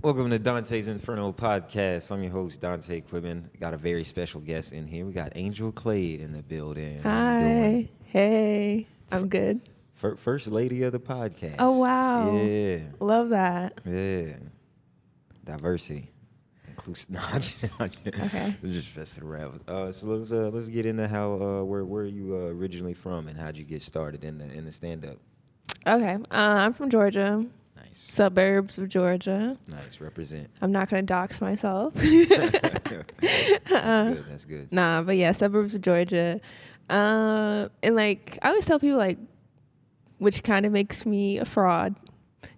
Welcome to Dante's Inferno podcast. I'm your host, Dante Quitman. Got a very special guest in here. We got Angel Clade in the building. Hi. Hey. I'm good. First lady of the podcast. Oh, wow. Yeah. Love that. Yeah. Diversity. Inclusive. No, I'm Okay. just messing around. So let's get into how where you originally from and how'd you get started in the stand up. Okay. I'm from Georgia. Nice. Suburbs of Georgia. Nice. Represent. I'm not going to dox myself. That's good. Nah, but yeah, suburbs of Georgia. And like, I always tell people like, which kind of makes me a fraud.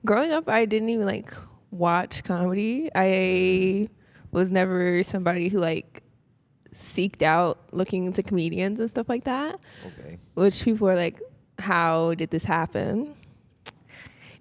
Growing up, I didn't even like watch comedy. I was never somebody who like seeked out looking into comedians and stuff like that. Okay. Which people are like, how did this happen?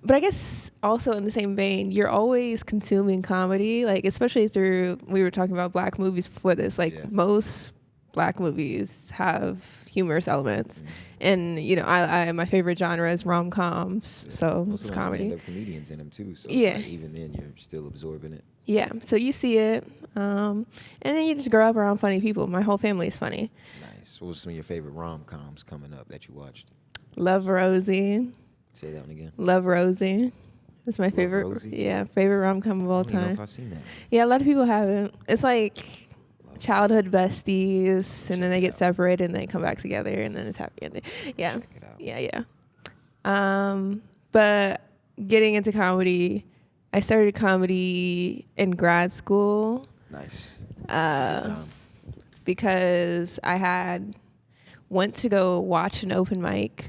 But I guess also in the same vein, you're always consuming comedy, like especially through, we were talking about black movies before this, like most black movies have humorous elements. Mm-hmm. And, you know, I my favorite genre is rom-coms, so most it's of them comedy. Stand-up comedians in them too, so Yeah. it's like even then you're still absorbing it. Yeah, so you see it, and then you just grow up around funny people. My whole family is funny. Nice. What was some of your favorite rom-coms coming up that you watched? Love Rosie. Say that one again. Love Rosie. It's my favorite. Rosie? Yeah, favorite rom-com of all I don't even know time. if I've seen that. Yeah, a lot of people haven't. It's like childhood besties, and then they get separated, and they come back together, and then it's happy ending. Yeah, Check it out. yeah. But getting into comedy, I started comedy in grad school. Nice. Because I went to go watch an open mic,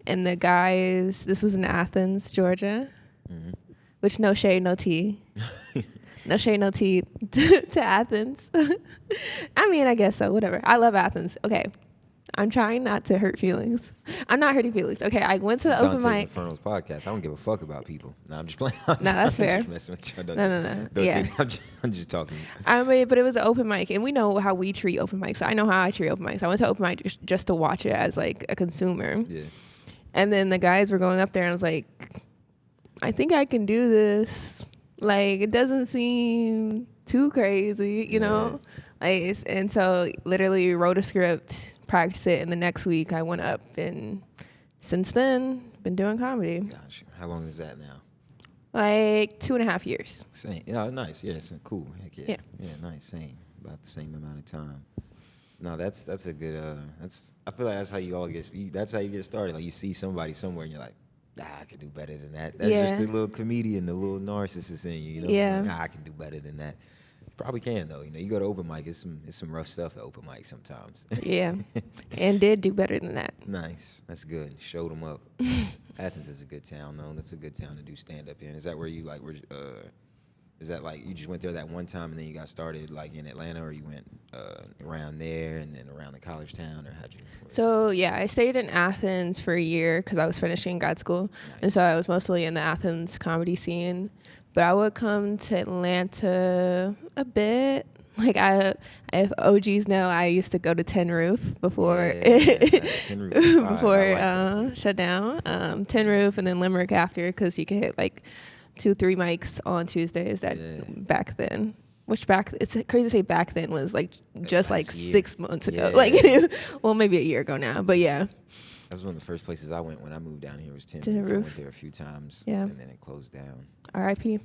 and the guys, this was in Athens, Georgia, which no shade, no tea. No shade, no tea to Athens. I mean, I guess so, whatever. I love Athens. Okay. I'm trying not to hurt feelings. I'm not hurting feelings. Okay, I went to the open Dante's mic. Inferno's podcast. I don't give a fuck about people. No, I'm just playing. No, that's fair. I'm just messing with you. No. Yeah. I'm just talking. I mean, but it was an open mic, and we know how we treat open mics. I know how I treat open mics. I went to open mic just to watch it as like a consumer. Yeah. And then the guys were going up there, and I was like, I think I can do this. Like, it doesn't seem too crazy, you know? Like, and so literally wrote a script, practiced it, and the next week I went up, and since then, been doing comedy. Gotcha. How long is that now? Like 2.5 years. Same. Yeah, nice. Yeah, so cool. Heck yeah. Yeah. Yeah, nice. Same. About the same amount of time. No, that's a good. I feel like that's how you all get. That's how you get started. Like you see somebody somewhere, and you're like, I can do better than that. That's just the little comedian, the little narcissist in you. You know? Yeah. I can do better than that. Probably can though. You know, you go to open mic. It's some rough stuff at open mic sometimes. Yeah, and did do better than that. Nice. That's good. Showed them up. Athens is a good town though. That's a good town to do stand up in. Is that where you like were? Is that like you just went there that one time and then you got started like in Atlanta, or you went around there and then around the college town, or how'd you? So yeah, I stayed in Athens for a year because I was finishing grad school, and so I was mostly in the Athens comedy scene. But I would come to Atlanta a bit. Like if OGs know, I used to go to Tin Roof before Tin Roof. before shut down. Tin Roof and then Limerick after, because you could hit like 2-3 mics on Tuesdays. Back then. Which it's crazy to say back then was like just like 6 months ago. Yeah. Like, well, maybe a year ago now. But yeah. That was one of the first places I went when I moved down here. Was Tin Roof. I went there a few times, and then it closed down. R.I.P.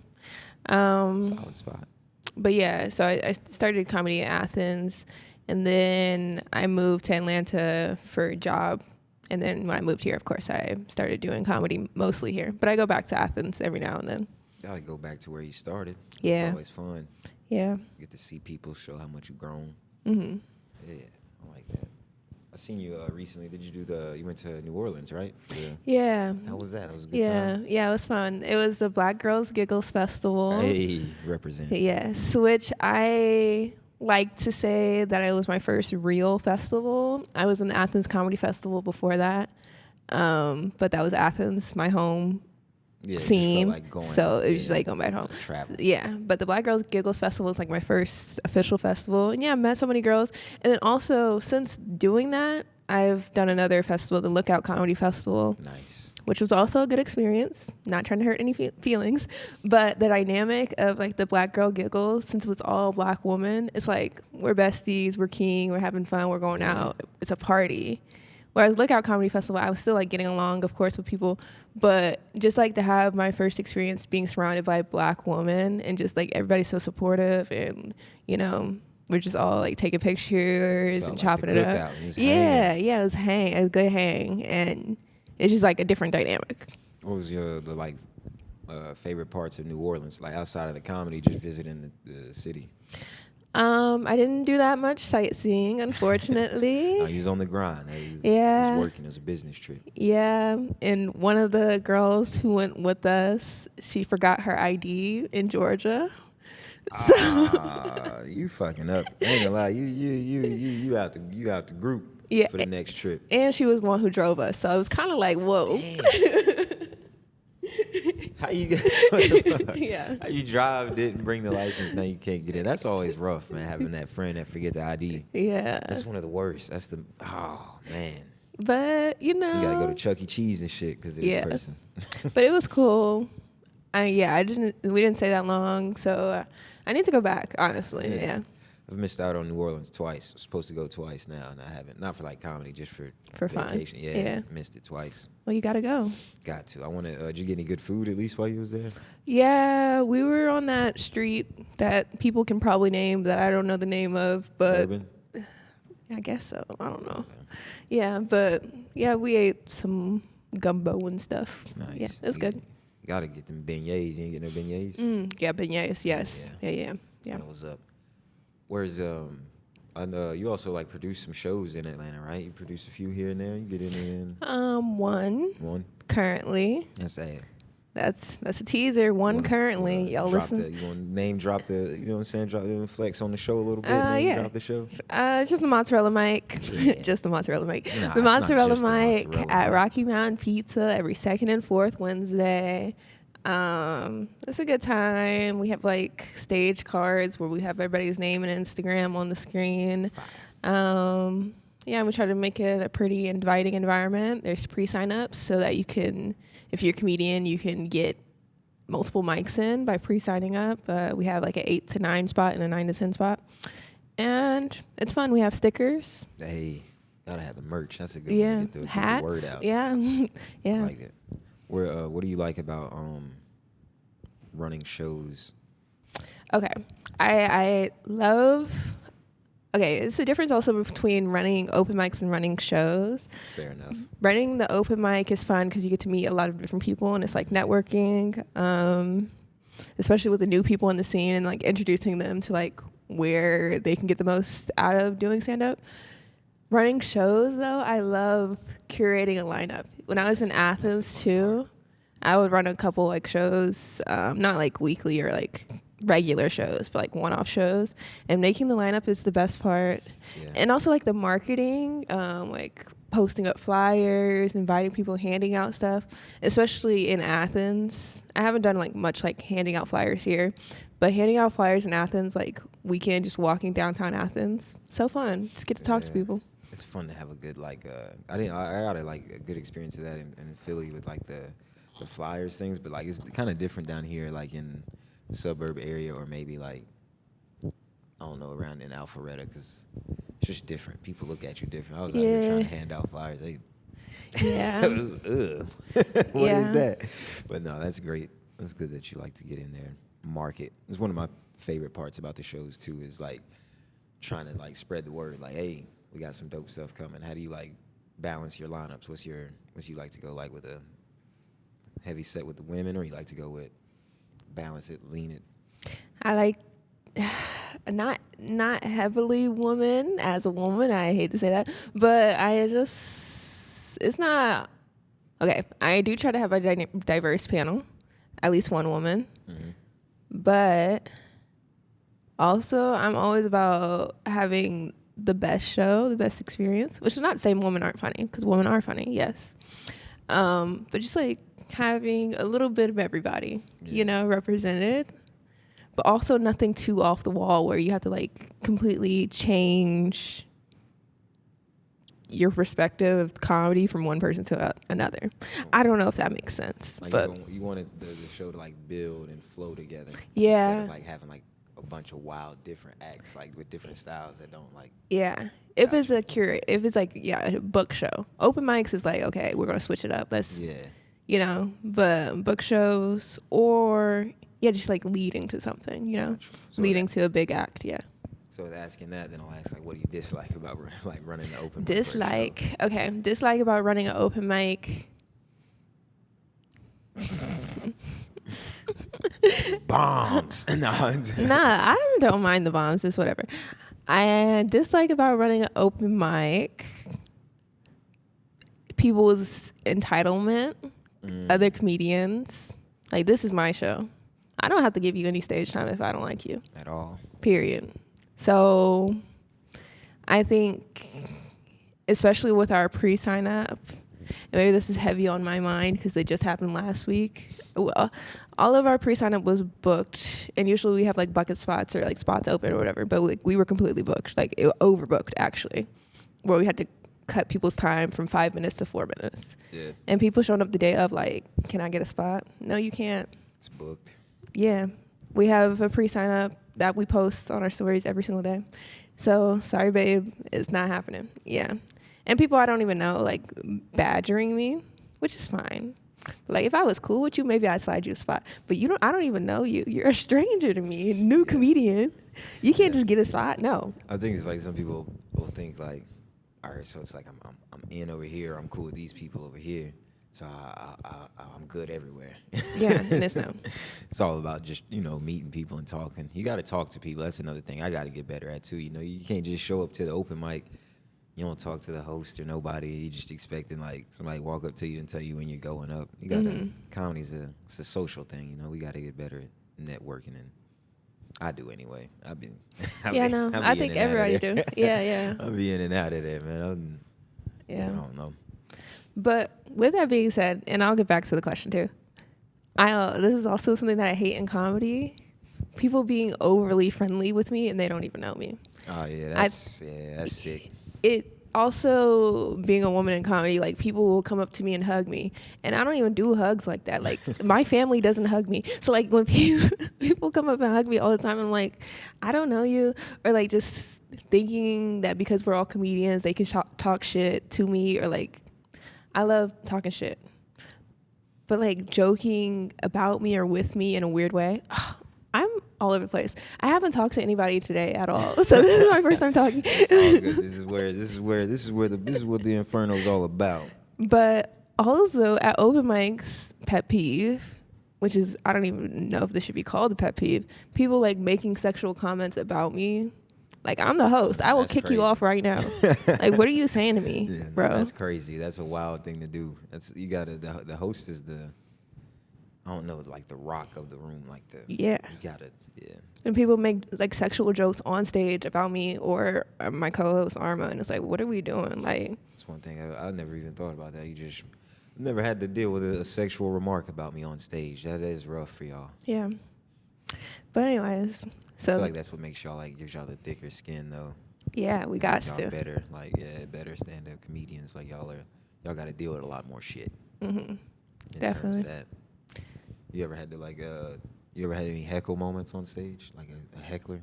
Solid spot. But yeah, so I started comedy in Athens, and then I moved to Atlanta for a job. And then when I moved here, of course, I started doing comedy mostly here. But I go back to Athens every now and then. Gotta go back to where you started. Yeah. It's always fun. Yeah. You get to see people, show how much you've grown. Mm-hmm. Yeah, I like that. I seen you recently. Did you you went to New Orleans, right? Yeah. How was that? It was a good time. Yeah, it was fun. It was the Black Girls Giggles Festival. Hey, represent. Yes, which I like to say that it was my first real festival. I was in the Athens Comedy Festival before that, but that was Athens, my home scene. It was just like going back home. Travel. Yeah, but the Black Girls Giggles Festival was like my first official festival, and yeah, I met so many girls. And then also since doing that, I've done another festival, the Lookout Comedy Festival. Nice. which was also a good experience. Not trying to hurt any feelings, but the dynamic of like the Black Girl Giggles, since it was all Black women, it's like we're besties, we're king, we're having fun, we're going out. It's a party. Whereas Lookout Comedy Festival, I was still like getting along, of course, with people, but just like to have my first experience being surrounded by Black women and just like everybody's so supportive and, you know, we're just all like taking pictures and chopping it up. Yeah, it was a good hang, and it's just like a different dynamic. What was the favorite parts of New Orleans, like outside of the comedy, just visiting the city? I didn't do that much sightseeing, unfortunately. No, you was on the grind. It was working. It was a business trip. Yeah, and one of the girls who went with us, she forgot her ID in Georgia. So you fucking up. I ain't gonna lie. You out the group for the next trip. And she was the one who drove us, so it was kind of like, whoa. How you How you drive, didn't bring the license, now you can't get in. That's always rough, man, having that friend that forget the ID. Yeah. That's one of the worst. Man. But, you know. You gotta go to Chuck E. Cheese and shit because of this person. But it was cool. We didn't stay that long, so I need to go back, honestly. Yeah. I've missed out on New Orleans twice. I'm supposed to go twice now, and I haven't. Not for like comedy, just for vacation. Fun. Yeah. Missed it twice. Well, you gotta go. Got to. I want to. Did you get any good food at least while you was there? Yeah, we were on that street that people can probably name that I don't know the name of, but Urban? I guess so. I don't know. Okay. Yeah, but we ate some gumbo and stuff. Nice. Yeah, it was good. You gotta get them beignets. You ain't get no beignets? Yeah, beignets. Yes. Yeah. That was up. Where's I know you also like produce some shows in Atlanta, right? You produce a few here and there. You get in there. One currently. That's it. That's a teaser. One currently. Y'all listen. You want to name drop the, you know what I'm saying? Drop the flex on the show a little bit. Drop the show. Just the mozzarella mic. Just the mozzarella mic. Nah, the mozzarella mic at Rocky Mountain Pizza every second and fourth Wednesday. It's a good time. We have like stage cards where we have everybody's name and Instagram on the screen. We try to make it a pretty inviting environment. There's pre-sign-ups so that you can, if you're a comedian, you can get multiple mics in by pre-signing up. We have like an 8 to 9 spot and a 9 to 10 spot. And it's fun. We have stickers. Hey, gotta have the merch. That's a good way to get the word out. Yeah. I like it. What do you like about running shows? Okay. I love... Okay, it's the difference also between running open mics and running shows. Fair enough. Running the open mic is fun because you get to meet a lot of different people and it's like networking, especially with the new people in the scene and like introducing them to like where they can get the most out of doing stand-up. Running shows, though, I love curating a lineup. When I was in Athens, too, I would run a couple like shows, not like weekly or like regular shows, but like one-off shows, and making the lineup is the best part. And also like the marketing, like posting up flyers, inviting people, handing out stuff, especially in Athens. I haven't done like much like handing out flyers here, but handing out flyers in Athens, like weekend, just walking downtown Athens, so fun. Just get to talk to people. It's fun to have a good like I got a like a good experience of that in Philly with like the flyers things, but like it's kind of different down here, like in the suburb area, or maybe like I don't know, around in Alpharetta, because it's just different. People look at you different. I was out here trying to hand out flyers. What is that? But no, that's great. That's good that you like to get in there and market. It's one of my favorite parts about the shows too, is like trying to like spread the word, like, hey, we got some dope stuff coming. How do you like balance your lineups? What you like to go like with a heavy set with the women, or you like to go with balance it, lean it? I like not heavily woman. As a woman, I hate to say that, but it's not okay. I do try to have a diverse panel, at least one woman, but also I'm always about having the best show, the best experience, which is not to say women aren't funny, because women are funny, yes. But just like having a little bit of everybody, represented, but also nothing too off the wall where you have to like completely change your perspective of comedy from one person to another. I don't know if that makes sense, like but you wanted the show to like build and flow together. Yeah. Instead of like having like a bunch of wild different acts like with different styles that don't like. yeah. If it's Gotcha. a if it's like, a book show. Open mics is like, okay, we're going to switch it up. Let's, but book shows or, just like leading to something, Gotcha. So leading to a big act, yeah. So with asking that, then I'll ask like, what do you dislike about like running the open mic? Dislike about running an open mic. Bombs. Nah, I don't mind the bombs. It's whatever. I dislike about running an open mic people's entitlement, other comedians. Like, this is my show. I don't have to give you any stage time if I don't like you. At all. Period. So I think, especially with our pre-sign up, and maybe this is heavy on my mind because it just happened last week. Well, all of our pre-sign up was booked, and usually we have like bucket spots or like spots open or whatever, but like, we were completely booked, like overbooked actually, where we had to cut people's time from 5 minutes to 4 minutes. Yeah. And people showing up the day of like, can I get a spot? No, you can't. It's booked. Yeah. We have a pre-sign up that we post on our stories every single day. So, sorry, babe, it's not happening. Yeah. And people I don't even know, like, badgering me, which is fine. Like, if I was cool with you, maybe I'd slide you a spot. But I don't even know you. You're a stranger to me, new comedian. You can't just get a spot. No. I think it's like some people will think like, all right, so it's like I'm in over here. I'm cool with these people over here. So I'm good everywhere. Yeah, and it's no. It's all about just, meeting people and talking. You got to talk to people. That's another thing I got to get better at, too. You can't just show up to the open mic. You don't talk to the host or nobody. You just expecting, like, somebody walk up to you and tell you when you're going up. You got to, comedy's it's a social thing, We got to get better at networking, and I do anyway. I think everybody do. Yeah. I'll be in and out of there, man. I don't know. But with that being said, and I'll get back to the question too. This is also something that I hate in comedy. People being overly friendly with me and they don't even know me. Oh yeah, that's sick. It also, being a woman in comedy, like, people will come up to me and hug me, and I don't even do hugs like that. Like, my family doesn't hug me. So like, when people come up and hug me all the time, I'm like, I don't know you, or like just thinking that because we're all comedians, they can talk shit to me, or like, I love talking shit, but like joking about me or with me in a weird way, I'm all over the place. I haven't talked to anybody today at all, so this is my first time talking. It's all good. This is what the Inferno is all about. But also at open mics, pet peeve, which is, I don't even know if this should be called a pet peeve. People like making sexual comments about me. Like, I'm the host. I will kick crazy. You off right now. Like, what are you saying to me, bro? That's crazy. That's a wild thing to do. The host is the, I don't know, like the rock of the room, like yeah. You gotta, yeah. And people make like sexual jokes on stage about me or my co-host Arma, and it's like, what are we doing? Like, that's one thing I never even thought about that. You just never had to deal with a sexual remark about me on stage. That is rough for y'all. Yeah. But anyways, so I feel like that's what makes y'all gives y'all the thicker skin though. Yeah, we got to. Better, better stand-up comedians. Like y'all got to deal with a lot more shit. Mm-hmm. In Definitely. terms of that. You ever had to you ever had any heckle moments on stage, like a heckler?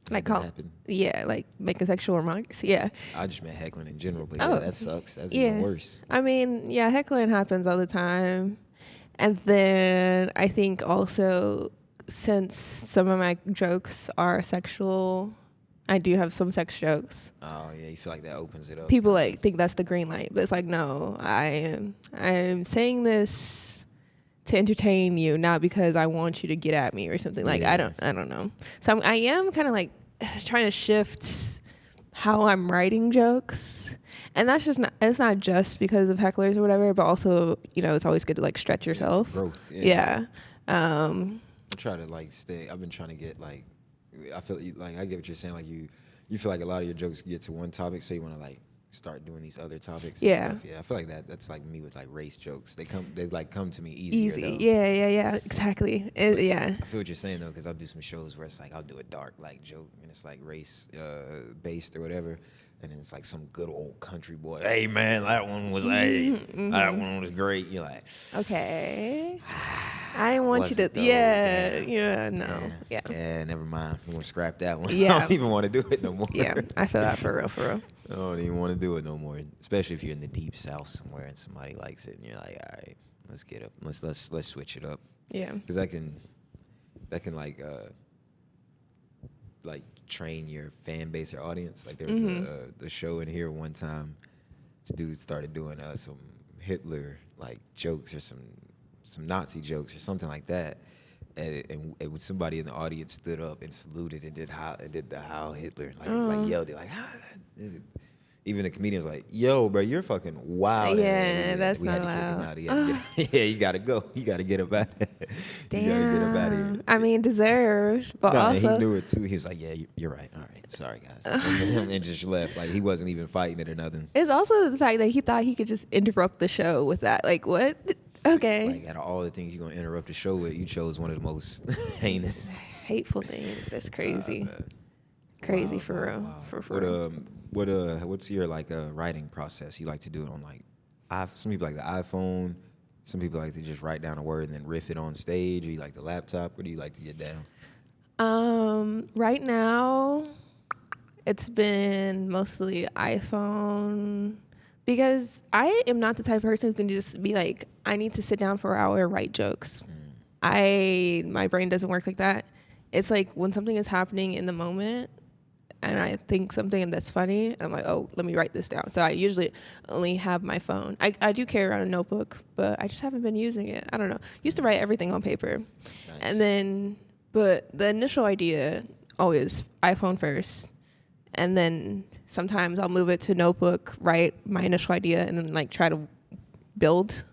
Like making sexual remarks? Yeah. I just meant heckling in general, but that sucks. That's yeah. even worse. I mean, yeah, heckling happens all the time. And then I think also, since some of my jokes are sexual, I do have some sex jokes. Oh yeah, you feel like that opens it up. People like think that's the green light, but it's like, no, I am saying this to entertain you, not because I want you to get at me or something. Like, I don't know. So I am kind of like trying to shift how I'm writing jokes, and that's just it's not just because of hecklers or whatever, but also, it's always good to like stretch yourself. Growth. Yeah. I try to stay. I've been trying to get I feel like I get what you're saying. Like you feel like a lot of your jokes get to one topic, so you want to start doing these other topics Yeah. and stuff. Yeah, I feel like that's like me with like race jokes. They come to me easier Easy. though. Yeah. Exactly. Yeah. I feel what you're saying though, because I'll do some shows where it's like I'll do a dark like joke and it's like race based or whatever, and then it's like some good old country boy. Hey man, that one was that one was great. You're like, Okay. I didn't want you to. Though? Yeah. Damn. Yeah. No. Yeah. Yeah, never mind. I'm gonna scrap that one. Yeah. I don't even want to do it no more. Yeah. I feel that for real. For real. I don't even want to do it no more. Especially if you're in the deep south somewhere and somebody likes it and you're like, all right, let's get up. Let's switch it up. Yeah. Because that can like train your fan base or audience. Like there was a show in here one time. This dude started doing some Hitler like jokes or some Nazi jokes or something like that. And when somebody in the audience stood up and saluted and did the Heil Hitler, like yelled it, like, even the comedian was like, yo, bro, you're fucking wild. Yeah, that's not allowed. allowed. Yeah, you gotta go. You gotta get up out of here. Damn. You gotta get up out of here. I mean, deserved, but also he knew it too. He was like, yeah, you're right. All right, sorry guys, and just left. Like he wasn't even fighting it or nothing. It's also the fact that he thought he could just interrupt the show with that. Like, what? Okay. Like out of all the things you're gonna interrupt the show with, you chose one of the most heinous, hateful things. That's crazy. Crazy wow, for wow, real. Wow. For real. What's your like writing process? You like to do it on like some people like the iPhone, some people like to just write down a word and then riff it on stage, or you like the laptop? What do you like to get down? Right now, it's been mostly iPhone. Because I am not the type of person who can just be like, I need to sit down for an hour and write jokes. My brain doesn't work like that. It's like when something is happening in the moment and I think something that's funny, I'm like, oh, let me write this down. So I usually only have my phone. I do carry around a notebook, but I just haven't been using it. I don't know. Used to write everything on paper. Nice. But the initial idea, always iPhone first. And then sometimes I'll move it to notebook, write my initial idea, and then like try to build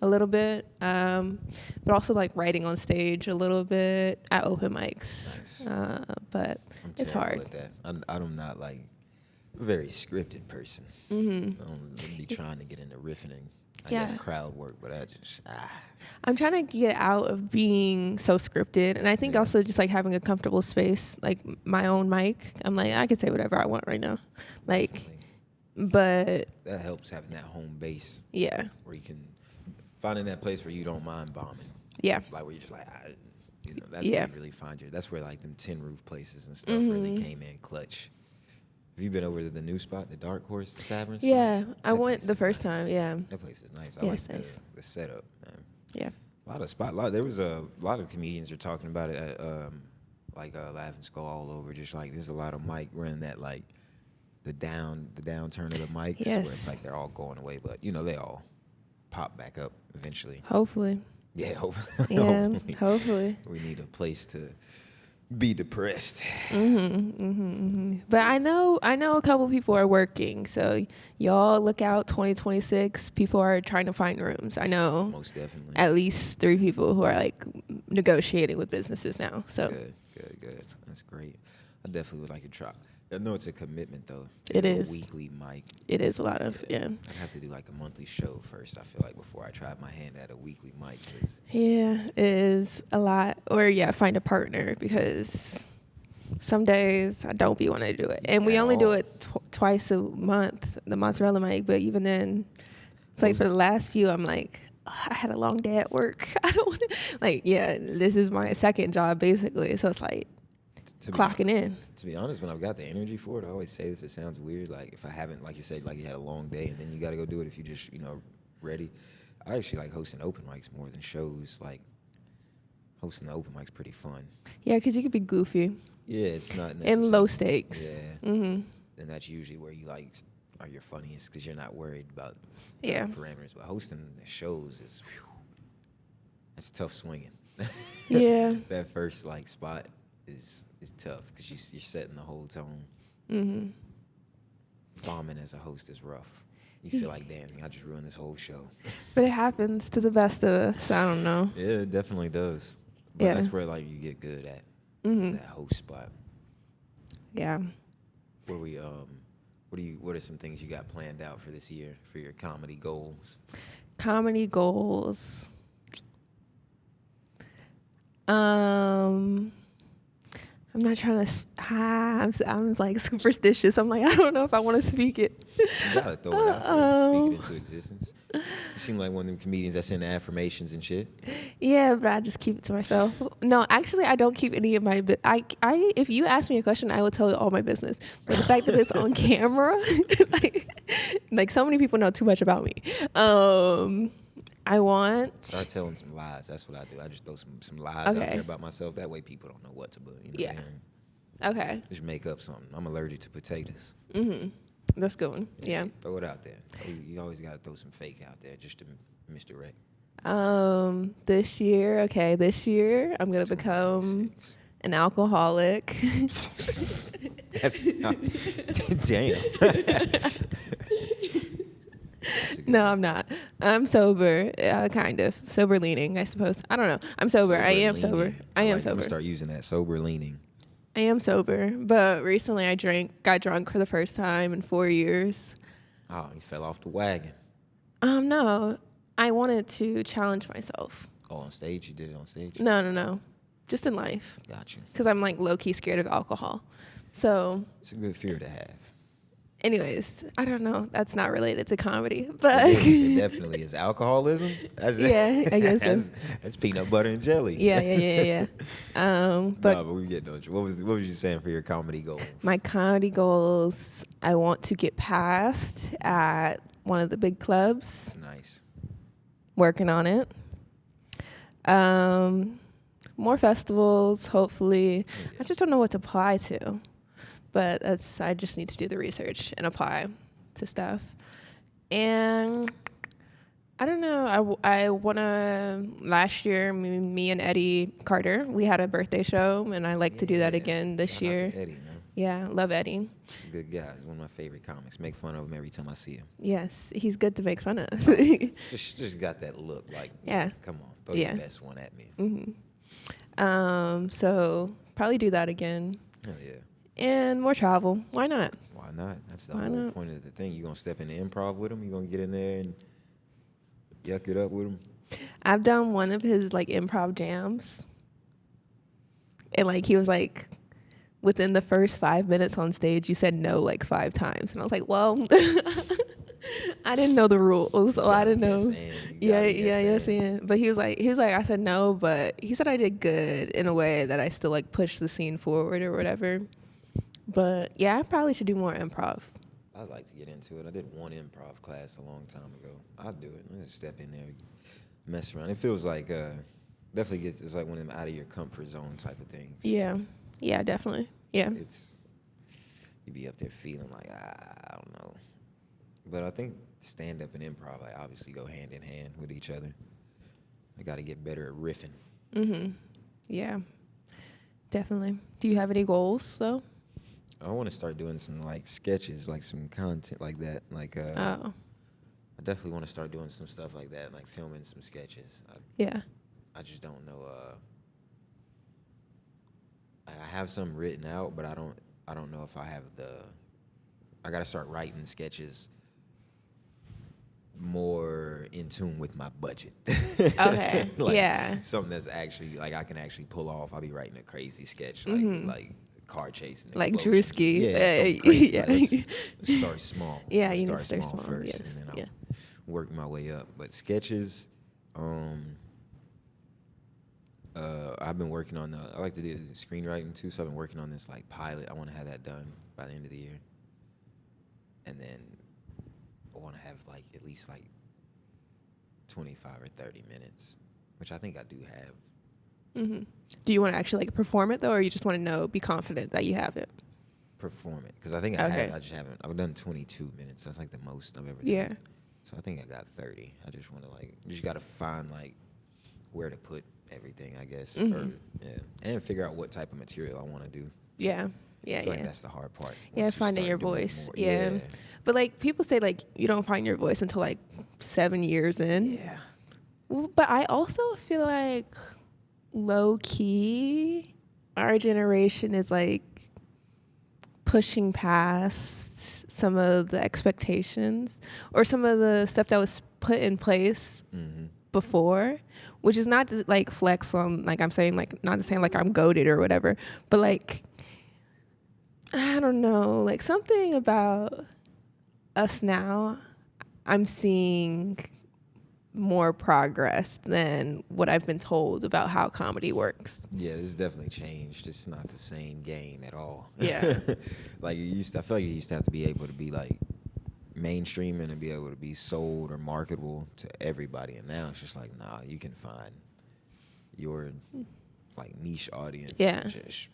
a little bit. But also like writing on stage a little bit at open mics. Nice. But it's hard. At that. I'm not like a very scripted person. I don't be trying to get into riffing and I guess crowd work, but I just I'm trying to get out of being so scripted, and I think also just like having a comfortable space, like my own mic. I'm like, I can say whatever I want right now, like, definitely. But that helps having that home base. Yeah, where you can finding that place where you don't mind bombing. Yeah, like where you're just like, that's where you really find that's where like them tin roof places and stuff really came in clutch. Have you been over to the new spot, the Dark Horse Tavern? Yeah, I went the first time. Yeah, that place is nice. I like the setup. Man. Yeah, There was a lot of comedians are talking about it at Laugh and Skull all over. Just like there's a lot of mic running that like the downturn of the mics where it's like they're all going away, but they all pop back up eventually. Hopefully. Yeah, hopefully. Yeah, hopefully. We need a place to be depressed. But I know a couple people are working, so y'all look out. 2026, people are trying to find rooms. I know most definitely at least 3 people who are like negotiating with businesses now. So good. That's great. I definitely would like to try. I know it's a commitment though. It is a weekly mic. It is a lot of I'd have to do like a monthly show first. I feel like before I try my hand at a weekly mic. Yeah, it is a lot. Or find a partner, because some days I don't be wanting to do it, and we only do it twice a month, the mozzarella mic. But even then, it's like for the last few, I'm like, I had a long day at work. I don't want to this is my second job basically, so it's like clocking in. To be honest, when I've got the energy for it, I always say this, it sounds weird. Like if I haven't, like you said, like you had a long day and then you got to go do it if you just, ready. I actually like hosting open mics more than shows. Like hosting the open mic's pretty fun. Yeah, because you could be goofy. Yeah, it's not necessarily. And low stakes. Yeah. And that's usually where you like are your funniest because you're not worried about parameters. But hosting the shows is, that's tough swinging. Yeah. That first like spot is tough because you're setting the whole tone. Bombing as a host is rough. You feel like, damn, I just ruined this whole show. But it happens to the best of us. I don't know. Yeah, it definitely does. But that's where like you get good at is that host spot. Yeah. Where we What are some things you got planned out for this year for your comedy goals? Comedy goals. I'm not trying to. I'm like superstitious. I'm like, I don't know if I want to speak it. You gotta throw it out there, speak it into existence. You seem like one of them comedians that's into affirmations and shit. Yeah, but I just keep it to myself. No, actually, I don't keep any of my. If you ask me a question, I will tell you all my business. But the fact that it's on camera, like so many people know too much about me. I want. Start telling some lies. That's what I do. I just throw some lies out there about myself. That way people don't know what to believe. You know what I mean? Okay. Just make up something. I'm allergic to potatoes. That's a good one. Yeah. Throw it out there. You always got to throw some fake out there just to misdirect. This year, I'm going to become an alcoholic. That's damn. No, I'm not. I'm sober, kind of. Sober leaning, I suppose. I don't know. I'm sober. I am sober. I am sober. Start using that, sober leaning. I am sober, but recently I got drunk for the first time in 4 years. Oh, you fell off the wagon. No. I wanted to challenge myself. Oh, on stage? You did it on stage? No. Just in life. Gotcha. Because I'm like low-key scared of alcohol. So. It's a good fear to have. Anyways, I don't know. That's not related to comedy, but it definitely is. Alcoholism? Yeah, I guess so. That's peanut butter and jelly. Yeah. But we get no. What was you saying for your comedy goals? My comedy goals, I want to get past at one of the big clubs. Nice. Working on it. More festivals, hopefully. Yeah. I just don't know what to apply to. But I just need to do the research and apply to stuff. And I don't know. I want to, last year, me and Eddie Carter, we had a birthday show, and I like to do that again this Shout year. out to Eddie, man. Yeah, love Eddie. He's a good guy. He's one of my favorite comics. Make fun of him every time I see him. Yes, he's good to make fun of. just got that look like, yeah. Come on, throw your best one at me. So probably do that again. Hell yeah. And more travel. Why not? Why not? That's the whole point of the thing. You gonna step into improv with him? You gonna get in there and yuck it up with him? I've done one of his like improv jams. And like he was like, within the first 5 minutes on stage, you said no like 5 times. And I was like, well, I didn't know the rules, so I didn't know. Yes, and. But he was like, I said no, but he said I did good in a way that I still like pushed the scene forward or whatever. But yeah, I probably should do more improv. I'd like to get into it. I did one improv class a long time ago. I'd do it. I'll just step in there, mess around. It feels like definitely it's like one of them out of your comfort zone type of things. Yeah, definitely. Yeah, it's you be up there feeling like I don't know, but I think stand up and improv like obviously go hand in hand with each other. I got to get better at riffing. Yeah, definitely. Do you have any goals though? I want to start doing some like sketches, like some content like that. Like I definitely want to start doing some stuff like that, like filming some sketches. I just don't know. I have some written out, but I don't know if I have I got to start writing sketches more in tune with my budget. Okay. Like, something that's actually like I can actually pull off. I'll be writing a crazy sketch like car chasing, like explosions. Drewski. Yeah, let's start small. Yeah, you need to start small first, yes. and then I'll work my way up. But sketches, I've been working on I like to do screenwriting too, so I've been working on this like pilot. I want to have that done by the end of the year, and then I want to have like at least like 25 or 30 minutes, which I think I do have. Do you want to actually like perform it though, or you just want to be confident that you have it? Perform it, because I think I have. I just haven't. I've done 22 minutes. That's like the most I've ever done. Yeah. So I think I got 30. I just want to you just got to find like where to put everything, I guess, and figure out what type of material I want to do. Yeah. I feel like that's the hard part. Finding your voice. Yeah. But like people say like you don't find your voice until like 7 years in. Yeah. But I also feel like low key, our generation is like pushing past some of the expectations or some of the stuff that was put in place before, which is not to like flex on, like I'm saying, like not to say like I'm goated or whatever, but like, I don't know, like something about us now, I'm seeing more progress than what I've been told about how comedy works. Yeah, this definitely changed. It's not the same game at all. Yeah. Like I feel like you used to have to be able to be like mainstream and to be able to be sold or marketable to everybody, and now it's just like, nah, you can find your like niche audience. Yeah. And just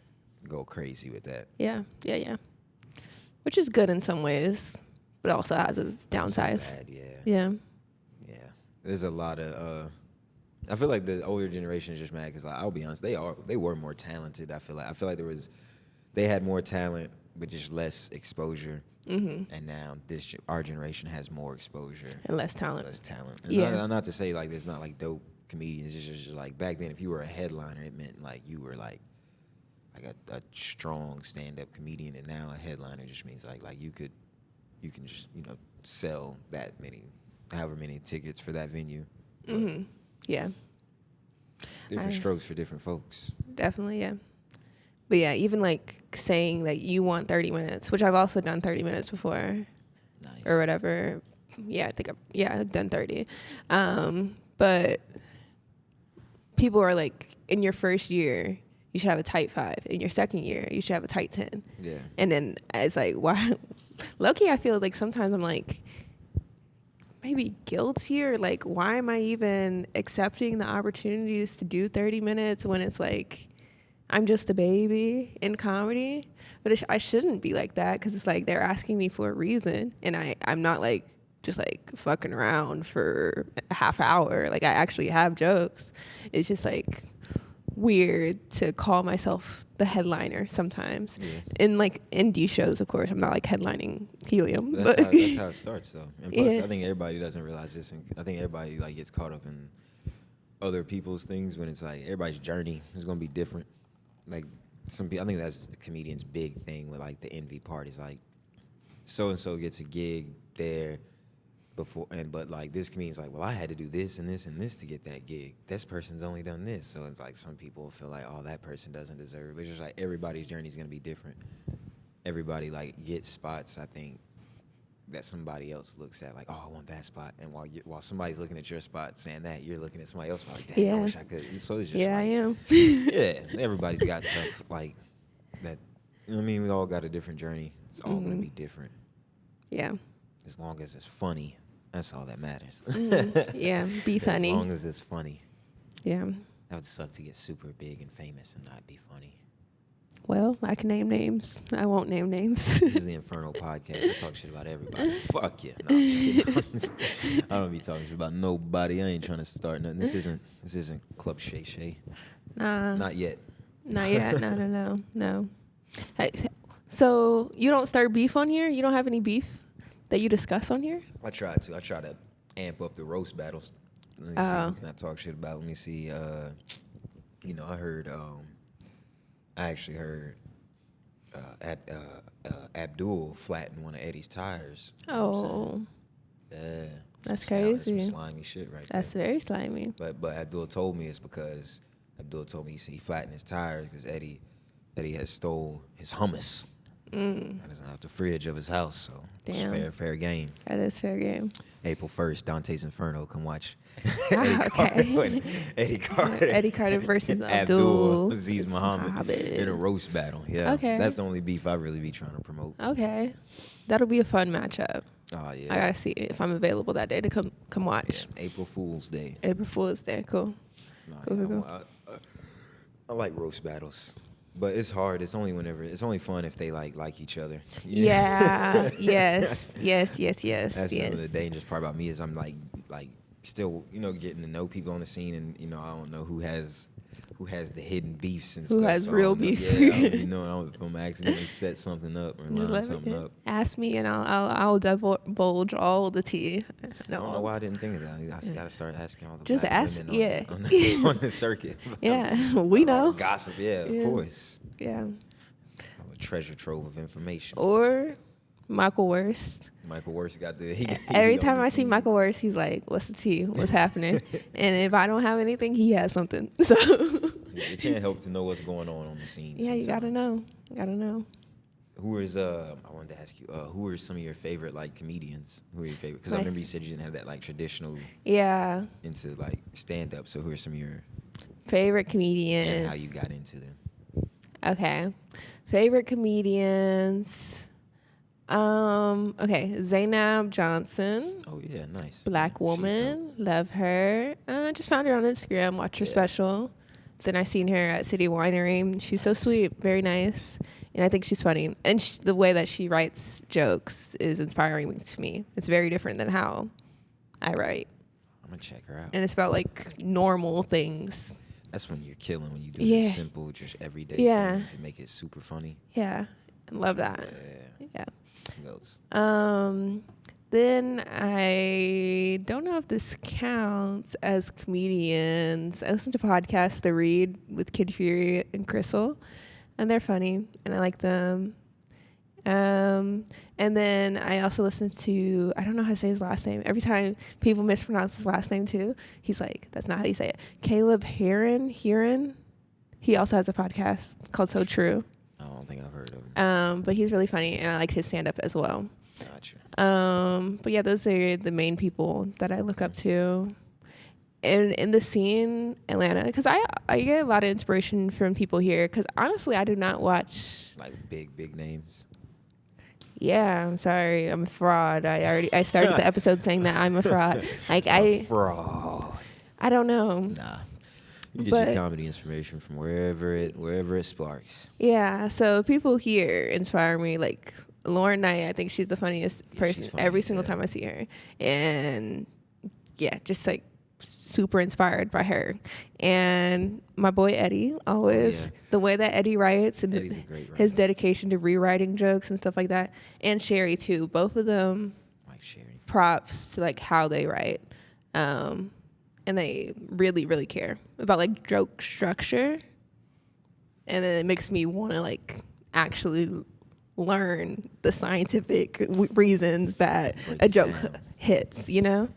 go crazy with that. Yeah. Which is good in some ways, but also has its downsides. So bad, Yeah. There's a lot of. I feel like the older generation is just mad because, like, I'll be honest, they were more talented. I feel like they had more talent but just less exposure. Mm-hmm. And now our generation has more exposure and less talent. And yeah. not to say like there's not like dope comedians. It's just like back then, if you were a headliner, it meant like you were like a strong stand-up comedian. And now a headliner just means like you can just sell that many. However many tickets for that venue. Mm-hmm. Yeah. Different strokes for different folks. Definitely, yeah. But yeah, even like saying that you want 30 minutes, which I've also done 30 minutes before. Nice. Or whatever. Yeah, I think I've done 30. But people are like, in your first year, you should have a tight 5. In your second year, you should have a tight 10. Yeah. And then it's like, why? Low-key, I feel like sometimes I'm like, maybe guilty or like, why am I even accepting the opportunities to do 30 minutes when it's like I'm just a baby in comedy? But I shouldn't be like that, because it's like they're asking me for a reason, and I'm not like just like fucking around for a half hour. Like I actually have jokes. It's just like weird to call myself the headliner sometimes. Yeah. In like indie shows, of course, I'm not like headlining Helium. That's how it starts, though. And plus, I think everybody doesn't realize this, and I think everybody like gets caught up in other people's things when it's like everybody's journey is gonna be different. Like some people, I think that's the comedian's big thing with like the envy part is like so and so gets a gig there before, but like this comedian's like, well, I had to do this and this and this to get that gig. This person's only done this, so it's like some people feel like, oh, that person doesn't deserve it. But it's just like everybody's journey is gonna be different. Everybody like gets spots, I think, that somebody else looks at like, oh, I want that spot, and while somebody's looking at your spot saying that, you're looking at somebody else like, damn, I wish I could. So it's just I am. Yeah, everybody's got stuff like that. You know what I mean? We all got a different journey. It's all gonna be different. Yeah. As long as it's funny. That's all that matters. Yeah, be funny. As long as it's funny. Yeah. That would suck to get super big and famous and not be funny. Well, I can name names. I won't name names. This is the Inferno podcast. I talk shit about everybody. Fuck yeah. No, I'm just kidding. I don't be talking shit about nobody. I ain't trying to start nothing. This isn't Club Shay Shay. Nah. Not yet. Not yet. No. Hey, so you don't start beef on here? You don't have any beef that you discuss on here? I try to amp up the roast battles. Let me see. Can I talk shit about? Let me see. I actually heard Abdul flatten one of Eddie's tires. Oh. Yeah. That's crazy. Some slimy shit right That's there. very slimy. But Abdul told me it's because he flattened his tires because Eddie had stole his hummus. That is out the fridge of his house, so it's fair game. That is fair game. April 1st, Dante's Inferno. Come watch. Eddie Carter versus Abdul Aziz Muhammad in a roast battle. Yeah, okay. That's the only beef I really be trying to promote. Okay, that'll be a fun matchup. Oh yeah, I gotta see if I'm available that day to come watch. Yeah, April Fool's Day. Cool. Cool. I like roast battles. But it's hard. It's only fun if they like each other. Yeah. Yes. That's one of the dangerous part about me is I'm like still getting to know people on the scene, and I don't know who has the hidden beefs and stuff. Who has real beef? Yeah, I'm gonna accidentally set something up or line something up. Ask me and I'll divulge all the tea. I don't know why I didn't think of that. I gotta start asking all the just black ask. Women on the circuit. Yeah, we know. Gossip. Yeah, of course. Yeah. I a treasure trove of information. Or Michael Worst. Michael Worst got the. Every time I see Michael Worst, he's like, "What's the tea? What's happening?" And if I don't have anything, he has something. So you can't help to know what's going on the scene. Yeah, you gotta know. Gotta know. Who is I wanted to ask you, who are some of your favorite like comedians? Who are your favorite? Because I remember you said you didn't have that like traditional into like stand up. So who are some of your favorite comedians and how you got into them? Okay. Favorite comedians. Okay, Zainab Johnson. Oh yeah, nice. Black woman, love her. Just found her on Instagram, watched her special. Then I seen her at City Winery. She's so sweet, very nice, and I think she's funny. And the way that she writes jokes is inspiring to me. It's very different than how I write. I'm gonna check her out. And it's about like normal things. That's when you're killing, when you do the simple, just everyday things to make it super funny. Yeah, I love that. Yeah. Goes. Then I don't know if this counts as comedians. I listen to podcasts, The Read with Kid Fury and Crystal, and they're funny, and I like them. And then I also listen to, I don't know how to say his last name. Every time people mispronounce his last name too, he's like, that's not how you say it. Caleb Heron. He also has a podcast called So True. I don't think I've heard of him. But he's really funny, and I like his stand-up as well. Gotcha. But yeah, those are the main people that I look up to. And in the scene, Atlanta, because I get a lot of inspiration from people here, because honestly, I do not watch... Like big names? Yeah, I'm sorry. I'm a fraud. I started the episode saying that I'm a fraud. Like a fraud. I don't know. Nah. You get your comedy inspiration from wherever it sparks. Yeah, so people here inspire me. Like Lauren Knight, I think she's the funniest person every single time I see her. And yeah, just like super inspired by her. And my boy Eddie, always the way that Eddie writes and his dedication to rewriting jokes and stuff like that. And Sherry too. Both of them like Sherry. Props to like how they write. And they really, really care about like joke structure. And then it makes me want to like actually learn the scientific reasons that a joke hits, you know?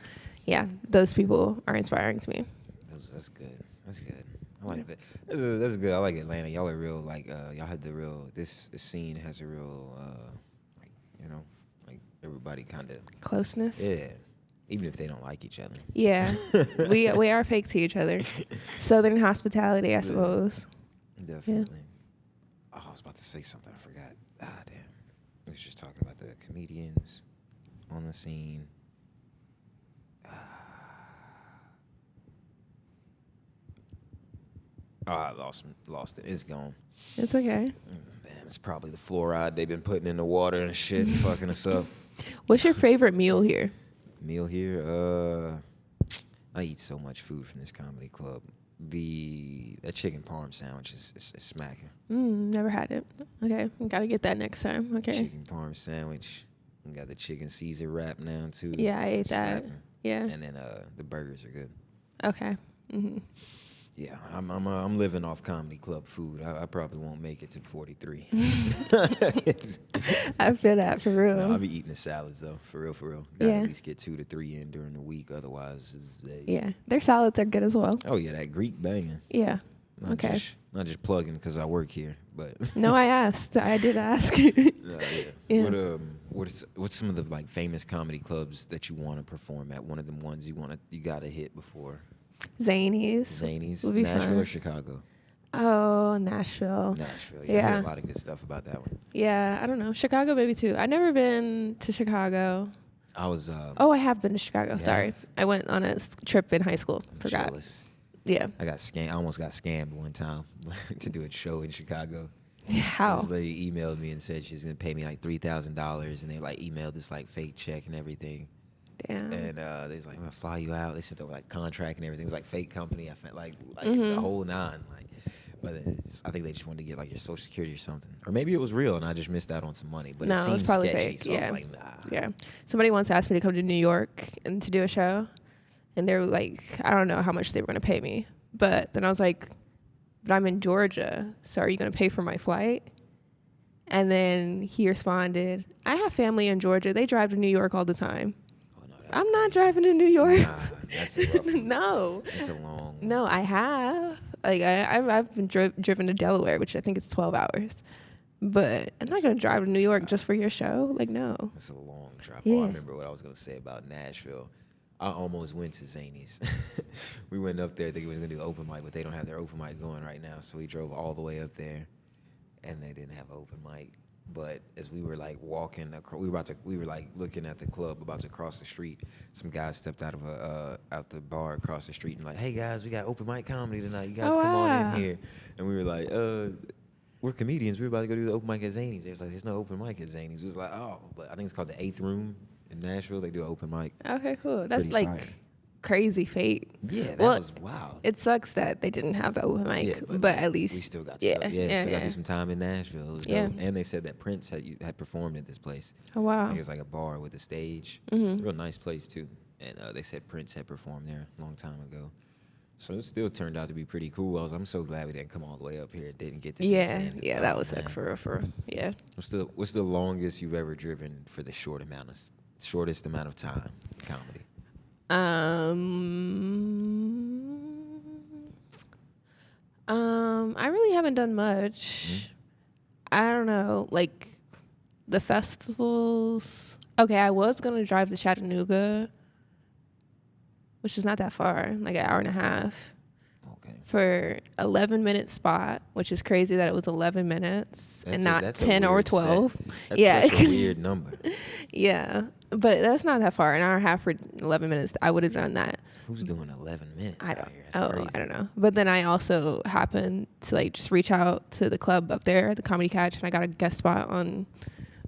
Yeah, those people are inspiring to me. That's good. That's good. I like that. That's good. I like Atlanta. Y'all are real, like, y'all had the real, this scene has a real, like, you know, like everybody kind of. Closeness? Yeah. Even if they don't like each other. Yeah. we are fake to each other. Southern hospitality, I suppose. Definitely. Yeah. Oh, I was about to say something. I forgot. Ah, damn. I was just talking about the comedians on the scene. Oh, I lost it. It's gone. It's okay. Damn, it's probably the fluoride they've been putting in the water and shit fucking us up. What's your favorite meal here? Meal here? I eat so much food from this comedy club. That chicken parm sandwich is smacking. Never had it. Okay, gotta get that next time. Okay. Chicken parm sandwich. We got the chicken Caesar wrap now too. Yeah, I ate that. Yeah. And then the burgers are good. Okay. Mm-hmm. Yeah, I'm living off comedy club food. I probably won't make it to 43. I feel that for real. No, I'll be eating the salads though, for real. Gotta at least get 2 to 3 in during the week. Otherwise, their salads are good as well. Oh yeah, that Greek banging. Yeah. Not just plugging because I work here, but. No, I asked. I did ask. Yeah. What's some of the like famous comedy clubs that you want to perform at? One of them ones you gotta hit before. Zanies. Nashville fun. Or Chicago? Oh, Nashville. Yeah. I heard a lot of good stuff about that one. Yeah, I don't know. Chicago maybe too. I've never been to Chicago. I was. I have been to Chicago. Yeah. Sorry, I went on a trip in high school. Forgot. Jealous. Yeah. I got scammed. I almost got scammed one time to do a show in Chicago. How? This lady emailed me and said she was gonna pay me like $3,000, and they like emailed this like fake check and everything. Damn. And they was like, I'm gonna fly you out. They said they were like contract and everything. It was like fake company. I felt like the whole nine. Like, but I think they just wanted to get like your social security or something. Or maybe it was real and I just missed out on some money. But it seemed probably sketchy. Fake. So I was like, nah. Yeah. Somebody once asked me to come to New York and to do a show. And they were like, I don't know how much they were gonna pay me. But then I was like, but I'm in Georgia, so are you gonna pay for my flight? And then he responded, I have family in Georgia. They drive to New York all the time. Oh, no, that's I'm not crazy. driving to New York. Nah, that's a rough one. No. That's a long one. No, I have. Like, I've been driven to Delaware, which I think is 12 hours. But I'm not going to drive to New York just for your show. Like, no. That's a long drive. Yeah. Oh, I remember what I was going to say about Nashville. I almost went to Zany's. We went up there thinking we was going to do open mic, but they don't have their open mic going right now. So we drove all the way up there, and they didn't have an open mic. But as we were like walking, we were like looking at the club about to cross the street. Some guys stepped out of out the bar across the street and like, hey guys, we got open mic comedy tonight. You guys come on in here. And we were like, we're comedians. We're about to go do the open mic at Zany's. They was like, there's no open mic at Zany's. It was like, oh, but I think it's called the 8th Room in Nashville. They do an open mic. Okay, cool. That's Pretty like fire. crazy fate. Yeah, that was wild. It sucks that they didn't have the open mic, Yeah, but at least we still got to go. Yeah, still got to do some time in Nashville. It was Yeah. dope. And they said that Prince had performed at this place. Oh wow. I think it was like a bar with a stage. Mm-hmm. Real nice place too. And they said Prince had performed there a long time ago. So it still turned out to be pretty cool. I'm so glad we didn't come all the way up here and didn't get to do stand-up. Yeah, that was sick for yeah. What's the longest you've ever driven for the shortest amount of time comedy? I really haven't done much. I don't know, like the festivals. Okay, I was gonna drive to Chattanooga, which is not that far, like an hour and a half. Okay. For 11-minute spot, which is crazy that it was 11 minutes and not 10 or 12. That's such a weird number. Yeah, but that's not that far. An hour and a half for 11 minutes. I would have done that. Who's doing 11 minutes I out don't. here? That's crazy. I don't know. But then I also happened to like just reach out to the club up there, the Comedy Catch, and I got a guest spot on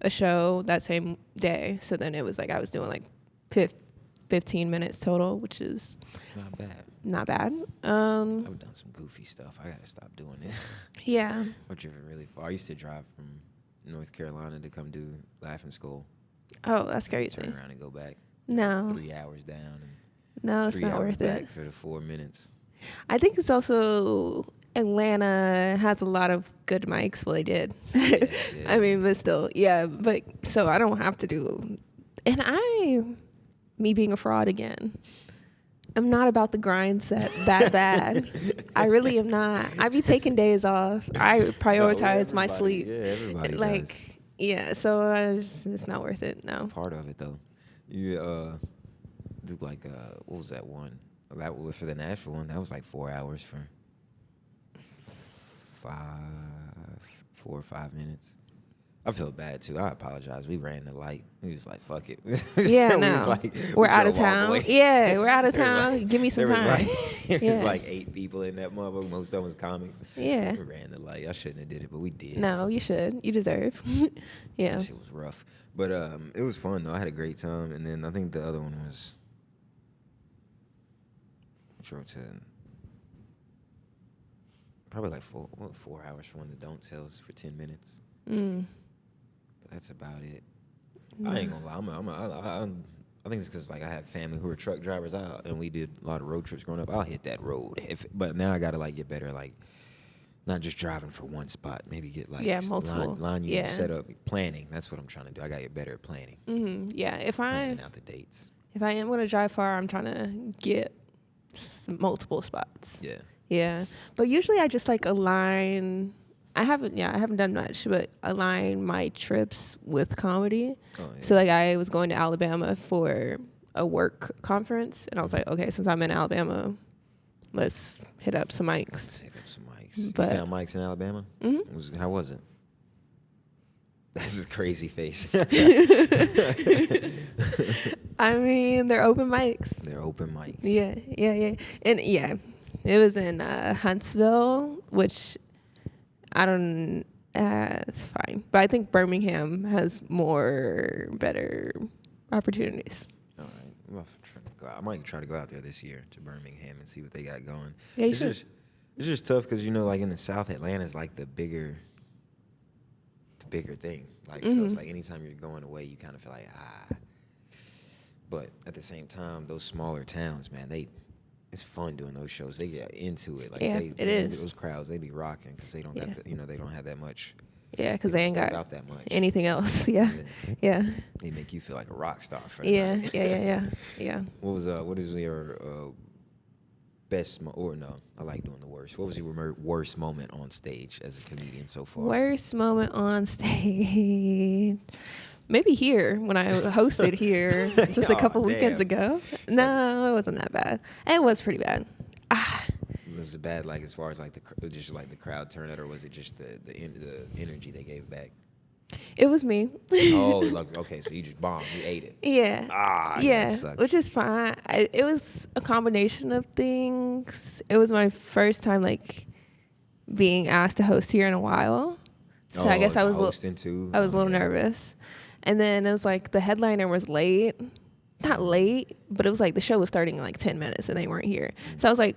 a show that same day. So then it was like I was doing like 15 minutes total, which is Not bad. not bad. I've done some goofy stuff. I gotta stop doing it. Yeah. I've driven really far. I used to drive from North Carolina to come do Laughing School. Oh, that's crazy. Turn around and go back. No. 3 hours down and No, it's 3 not hours worth back it. for the 4 minutes. I think it's also Atlanta has a lot of good mics. Well, they did. Yeah. I mean, but still, yeah. But so I don't have to do. And me being a fraud again. I'm not about the grind set that bad. I really am not. I be taking days off. I prioritize my sleep. Yeah, everybody Like, does. yeah. So it's not worth it. No. It's part of it though. You do like what was that one? That was for the Nashville one. That was like 4 hours for 4 or 5 minutes. I feel bad too. I apologize. We ran the light. We was like, fuck it. Yeah, We no. was like, We're we out of drove all the town. way. Yeah, we're out of There was town. like- Give me some there was time. There was Yeah. like 8 people in that motherfucker. Most of them was comics. Yeah. We ran the light. I shouldn't have did it, but we did. No, you should. You deserve. Yeah. That shit was rough. But it was fun though. I had a great time. And then I think the other one was drove to probably like 4 hours for one of the don't tells for 10 minutes. Mm. But that's about it. I ain't gonna lie. I think it's because like I have family who are truck drivers out, and we did a lot of road trips growing up. I'll hit that road. But now I gotta like get better, like not just driving for one spot. Maybe get like multiple. line you Yeah. set up planning. That's what I'm trying to do. I gotta get better at planning. Mm-hmm. Yeah. If Planning out the dates. I am gonna drive far, I'm trying to get multiple spots. Yeah. Yeah. But usually I just like align. I haven't done much, but align my trips with comedy. Oh, yeah. So like I was going to Alabama for a work conference, and I was like, okay, since I'm in Alabama, let's hit up some mics. Let's hit up some mics. But- You found mics in Alabama? Mhm. How was it? That's a crazy face. I mean, they're open mics. They're open mics. Yeah. And yeah, it was in Huntsville, which I don't, it's fine. But I think Birmingham has better opportunities. All right. I might try to go out there this year to Birmingham and see what they got going. Yeah, you it's should. just tough because, you know, like in the South, Atlanta's like the bigger thing. Like, so it's like anytime you're going away, you kind of feel like, But at the same time, those smaller towns, man, it's fun doing those shows. They get into it. Like Yeah, it is. Those crowds, they be rocking because they don't Yeah. they don't have that much Yeah, because They they ain't don't step got out that much. anything else. Yeah. Yeah. They make you feel like a rock star for the Yeah. night. Yeah. What is your or no, I like doing the worst. What was your worst moment on stage as a comedian so far? Worst moment on stage. Maybe here when I hosted here just a couple weekends ago. No, it wasn't that bad. It was pretty bad. Was it bad, like as far as like just like the crowd turnout, or was it just the energy they gave back? It was me. Oh, like, okay, so you just bombed. You ate it. Yeah. Yeah, that sucks. Which is fine. It was a combination of things. It was my first time like being asked to host here in a while, so I guess I was hosting too. I was a little nervous, and then it was like the headliner was late. Not late, but it was like the show was starting in like 10 minutes and they weren't here. So I was like,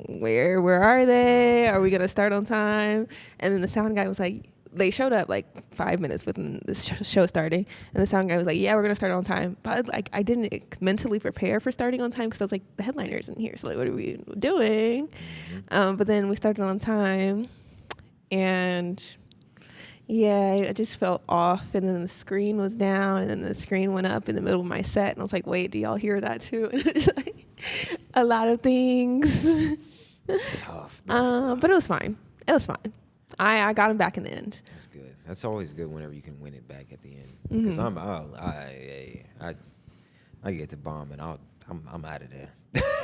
where are they? Are we gonna start on time? And then the sound guy was like, they showed up like 5 minutes within the show starting, and the sound guy was like, yeah, we're gonna start on time. But like I didn't mentally prepare for starting on time because I was like, the headliner isn't here, so like what are we doing? But then we started on time, and yeah, I just felt off, and then the screen was down, and then the screen went up in the middle of my set, and I was like, wait, do y'all hear that too? And it's like a lot of things. It's tough. But it was fine. It was fine. I got him back in the end. That's good. That's always good whenever you can win it back at the end. Because I get the bomb and I'm out of there.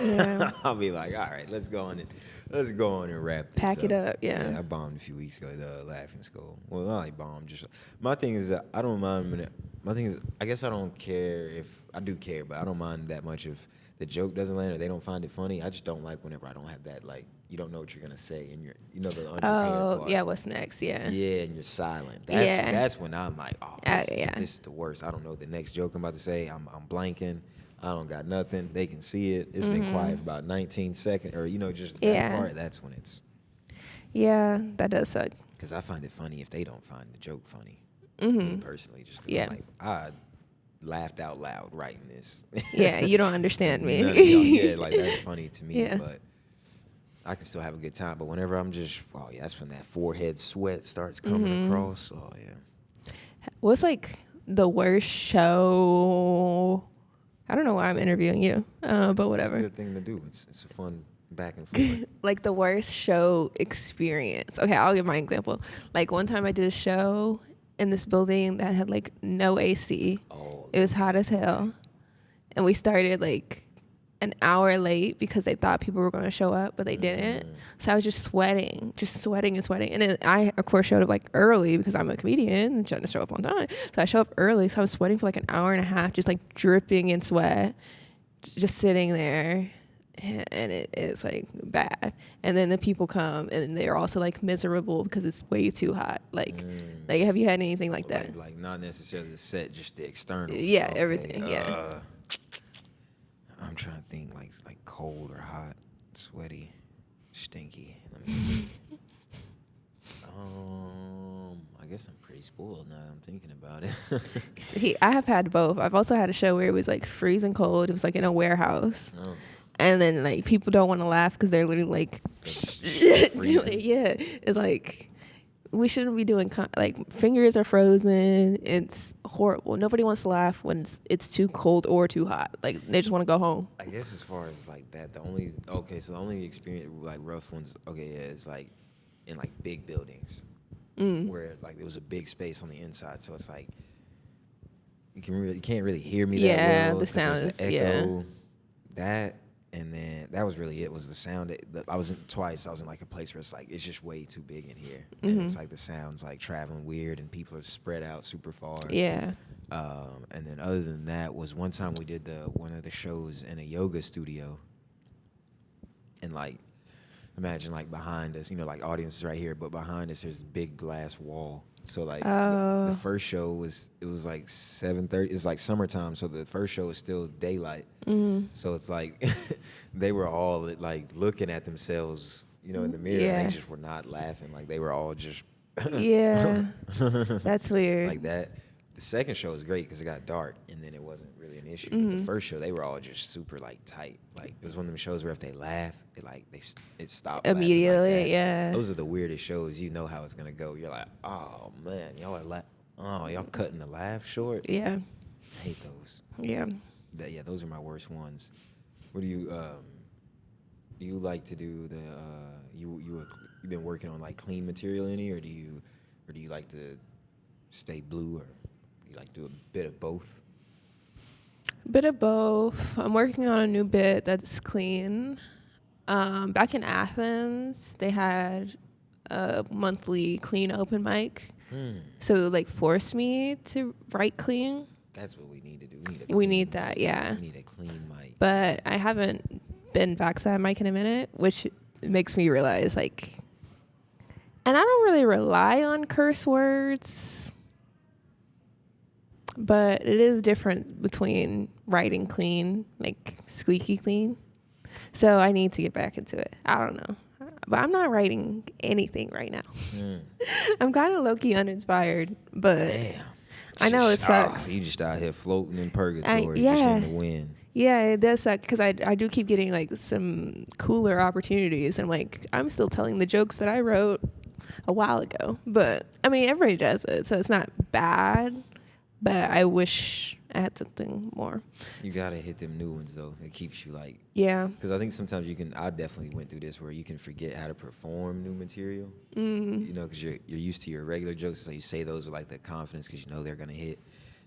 Yeah. I'll be like, all right, let's go on and wrap this Pack it up. Yeah. I bombed a few weeks ago at the Laughing School. Well, not like bombed. Just my thing is that I don't mind. My thing is, I guess I don't care if I do care, but I don't mind that much if the joke doesn't land or they don't find it funny. I just don't like whenever I don't have that, like, you don't know what you're gonna say and the unprepared part. Yeah. What's next? Yeah. Yeah, and you're silent. That's when I'm like, this is the worst. I don't know the next joke I'm about to say. I'm blanking. I don't got nothing. They can see it. It's been quiet for about 19 seconds, or just that part. That's when it's. Yeah, that does suck. Because I find it funny if they don't find the joke funny. Me personally, just because I'm like, I laughed out loud writing this. Yeah, you don't understand me. Like that's funny to me, but I can still have a good time. But whenever I'm just, that's when that forehead sweat starts coming across. Oh yeah. What's like the worst show? I don't know why I'm interviewing you, but whatever. It's a good thing to do. It's a fun back and forth. Like the worst show experience. Okay, I'll give my example. Like one time I did a show in this building that had like no AC. It was hot as hell. And we started like an hour late because they thought people were going to show up, but they didn't. So I was just sweating. And then I, of course, showed up like early because I'm a comedian and trying to show up on time. So I show up early. So I was sweating for like an hour and a half, just like dripping in sweat, just sitting there. And it's like bad. And then the people come and they're also like miserable because it's way too hot. Like have you had anything like that? Like not necessarily the set, just the external. Yeah, okay. Everything. Yeah. I'm trying to think like cold or hot, sweaty, stinky. Let me see. I guess I'm pretty spoiled now. I'm thinking about it. See, I have had both. I've also had a show where it was like freezing cold. It was like in a warehouse. Oh. And then like people don't want to laugh because they're literally like, yeah. It's like we shouldn't be doing like fingers are frozen. It's horrible. Nobody wants to laugh when it's too cold or too hot. Like they just want to go home. I guess as far as like that, the only experience like rough ones. It's like in like big buildings where like there was a big space on the inside, so it's like you can't really hear me that well. Yeah, the sound is echo. That. And then that was really it. Was the sound? I was in twice. I was in like a place where it's like it's just way too big in here, and it's like the sound's like traveling weird, and people are spread out super far. Yeah. And then other than that was one time we did one of the shows in a yoga studio, and like imagine like behind us, like audience is right here, but behind us there's a big glass wall. So like the first show was like 7:30. It's like summertime, so the first show is still daylight. So it's like they were all like looking at themselves, in the mirror. And they just were not laughing. Like they were all just that's weird. Like that. The second show was great because it got dark, and then it wasn't really an issue. But the first show, they were all just super like tight. Like it was one of them shows where if they laugh, it stopped Immediately. laughing like that. Yeah. Those are the weirdest shows. You know how it's gonna go. You're like, oh man, y'all cutting the laugh short. Yeah. I hate those. Yeah. Those are my worst ones. What do you like to do? You've been working on like clean material any, or do you like to stay blue, or you like do a bit of both? Bit of both. I'm working on a new bit that's clean. Back in Athens, they had a monthly clean open mic. So it like forced me to write clean. That's what we need to do. We need that, yeah. We need a clean mic. But I haven't been back to that mic in a minute, which makes me realize like, and I don't really rely on curse words, but it is different between writing clean, like squeaky clean. So I need to get back into it. I don't know. But I'm not writing anything right now. I'm kind of low-key uninspired, but damn. I know it sucks. You just out here floating in purgatory, yeah. just in the wind. Yeah, it does suck because I do keep getting like some cooler opportunities. And like, I'm still telling the jokes that I wrote a while ago. But I mean, everybody does it, so it's not bad. But I wish I had something more. You gotta hit them new ones though. It keeps you like, yeah. Because I think sometimes I definitely went through this where you can forget how to perform new material. You know, because you're used to your regular jokes, so you say those with like the confidence because you know they're gonna hit,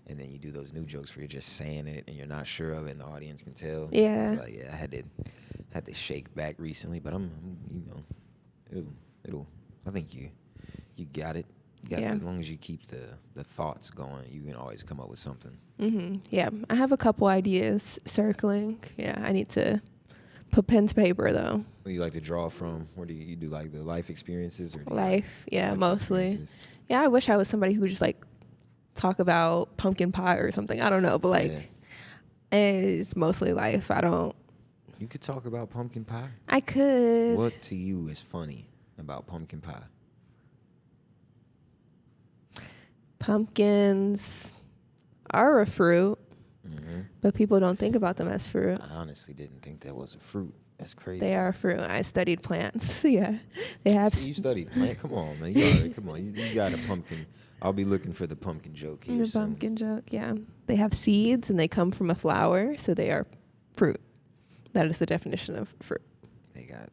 and then you do those new jokes where you're just saying it and you're not sure of it, and the audience can tell. Yeah. It's like I had to shake back recently, but I'm you know, it'll. I think you got it. As long as you keep the thoughts going, you can always come up with something. Yeah, I have a couple ideas circling. Yeah, I need to put pen to paper though. What do you like to draw from? Or do you do like the life experiences? Or Life, yeah, mostly. Yeah, I wish I was somebody who could just like talk about pumpkin pie or something. I don't know, but like it's mostly life. You could talk about pumpkin pie? I could. What to you is funny about pumpkin pie? Pumpkins are a fruit, but people don't think about them as fruit. I honestly didn't think that was a fruit. That's crazy. They are a fruit. I studied plants. Yeah, they have. See, you studied plant. Come on, man. Come on. You got a pumpkin. I'll be looking for the pumpkin joke here soon. Pumpkin joke. Yeah, they have seeds and they come from a flower, so they are fruit. That is the definition of fruit.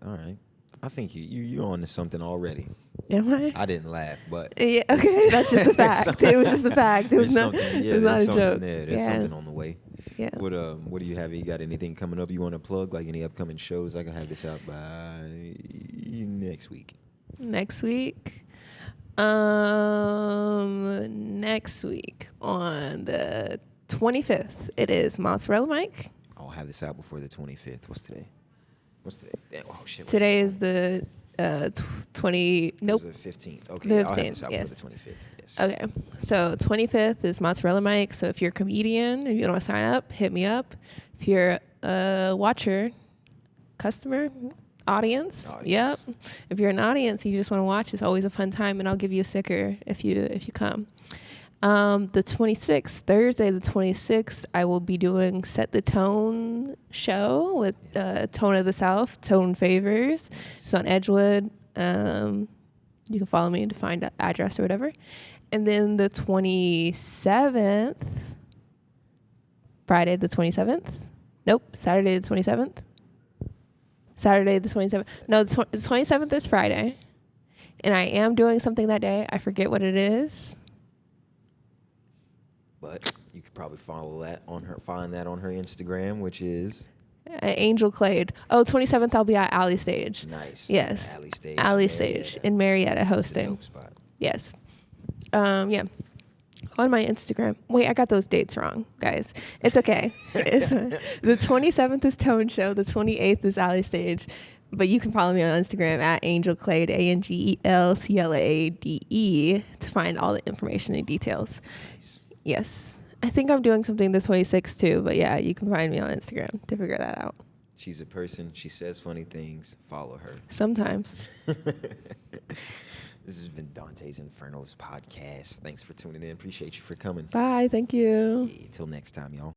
All right. I think you're on to something already. Am I? I didn't laugh, but yeah. Okay, that's just a fact. It was just a fact. It was not. It was not a joke. There's something on the way. Yeah. What do you have? You got anything coming up you want to plug? Like any upcoming shows? I can have this out by next week. Next week on the 25th, it is Mozzarella Mike. I'll have this out before the 25th. What's today? Damn, oh shit. Today is the 20. Nope. It was the 15th. Okay, 15th, I'll have this out yes. before the 25th. Yes. Okay, so 25th is Mozzarella Mike. So if you're a comedian, if you want to sign up, hit me up. If you're a watcher, customer, audience. Yep. If you're an audience, you just want to watch. It's always a fun time, and I'll give you a sticker if you come. The 26th, Thursday the 26th, I will be doing Set the Tone show with Tone of the South, Tone Favors. It's on Edgewood. You can follow me to find the address or whatever. And then the 27th, Friday the 27th. Nope, Saturday the 27th. Saturday the 27th. No, the 27th is Friday. And I am doing something that day. I forget what it is. But you could probably find that on her Instagram, which is Angel Clade. Oh, 27th I'll be at Alley Stage. Nice. Yes. Alley Alley Stage in Marietta hosting. Dope spot. Yes. Yeah. On my Instagram. Wait, I got those dates wrong, guys. It's okay. The 27th is Tone Show. The 28th is Alley Stage. But you can follow me on Instagram at Angel Clade, ANGELCLADE, to find all the information and details. Nice. Yes. I think I'm doing something the 26th too, but yeah, you can find me on Instagram to figure that out. She's a person. She says funny things. Follow her. Sometimes. This has been Dante's Inferno's podcast. Thanks for tuning in. Appreciate you for coming. Bye. Thank you. Till next time, y'all.